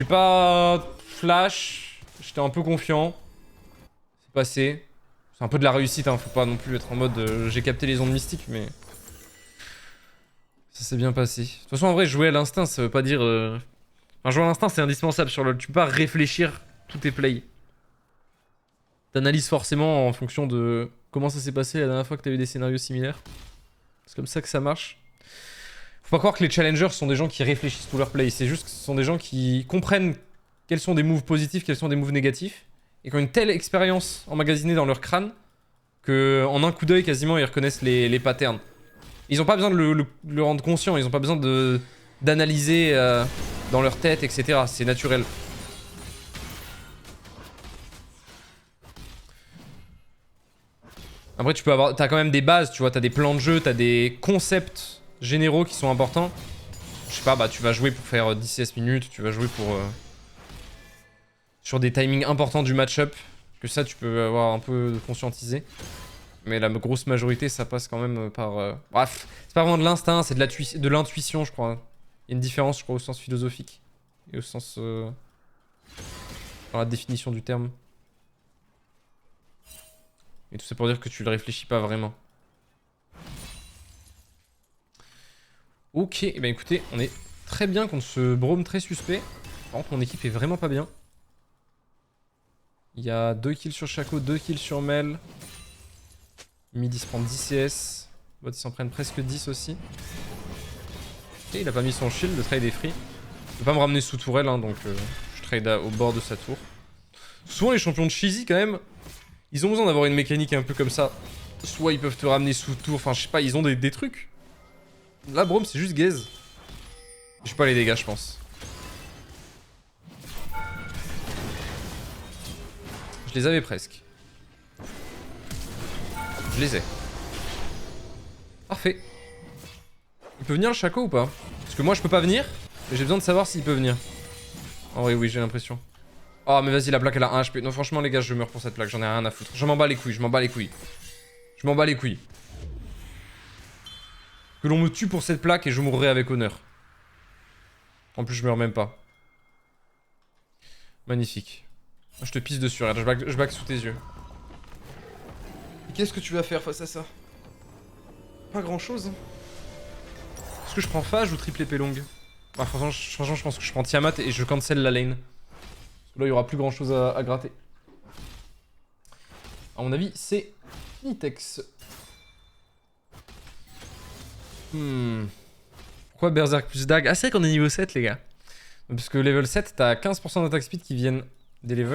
J'ai pas flash, j'étais un peu confiant. C'est passé. C'est un peu de la réussite, hein. Faut pas non plus être en mode j'ai capté les ondes mystiques, mais ça s'est bien passé. De toute façon, en vrai, jouer à l'instinct, ça veut pas dire. Enfin, jouer à l'instinct, c'est indispensable sur LoL. Tu peux pas réfléchir tous tes plays. T'analyses forcément en fonction de comment ça s'est passé la dernière fois que t'as eu des scénarios similaires. C'est comme ça que ça marche. Faut pas croire que les challengers sont des gens qui réfléchissent tout leur play. C'est juste que ce sont des gens qui comprennent quels sont des moves positifs, quels sont des moves négatifs. Et qui ont une telle expérience emmagasinée dans leur crâne que en un coup d'œil, quasiment, ils reconnaissent les patterns. Ils ont pas besoin de le rendre conscient. Ils ont pas besoin d'analyser dans leur tête, etc. C'est naturel. Après, tu peux avoir. T'as quand même des bases, tu vois. T'as des plans de jeu, t'as des concepts généraux qui sont importants. Je sais pas, bah tu vas jouer pour faire 10-16 minutes, tu vas jouer pour. Sur des timings importants du match-up. Que ça, tu peux avoir un peu conscientisé. Mais la grosse majorité, ça passe quand même par. Bref, c'est pas vraiment de l'instinct, c'est de l'intuition, je crois. Il y a une différence, je crois, au sens philosophique. Et au sens. Dans la définition du terme. Et tout ça pour dire que tu le réfléchis pas vraiment. Ok, et ben écoutez, on est très bien contre ce Braum très suspect. Par contre, mon équipe est vraiment pas bien. Il y a 2 kills sur Shaco, 2 kills sur Mel. Mid il se prend 10 CS. Bot ils s'en prennent presque 10 aussi. Et il a pas mis son shield, le trade est free. Il peut pas me ramener sous tourelle, hein, donc je trade au bord de sa tour. Souvent les champions de Cheesy quand même, ils ont besoin d'avoir une mécanique un peu comme ça. Soit ils peuvent te ramener sous tour, enfin je sais pas, ils ont des trucs. Là Braum c'est juste gaze. Je sais pas les dégâts je pense. Je les avais presque. Je les ai. Parfait. Il peut venir le Shaco ou pas? Parce que moi je peux pas venir. Et j'ai besoin de savoir s'il peut venir. En vrai oui j'ai l'impression. Oh mais vas-y la plaque elle a 1 HP. Non franchement les gars je meurs pour cette plaque. J'en ai rien à foutre. Je m'en bats les couilles. Je m'en bats les couilles. Je m'en bats les couilles. Que l'on me tue pour cette plaque et je mourrai avec honneur. En plus je meurs même pas. Magnifique. Je te pisse dessus. Regarde je back sous tes yeux. Et qu'est-ce que tu vas faire face à ça? Pas grand chose. Est-ce que je prends Phage ou triple épée longue? Bah, franchement, je pense que je prends Tiamat et je cancel la lane. Parce que là, il y aura plus grand chose à gratter. À mon avis, c'est Finitex. Pourquoi Berserk plus Dag? Ah, c'est vrai qu'on est niveau 7, les gars. Parce que level 7, t'as 15% d'attaque speed qui viennent des levels.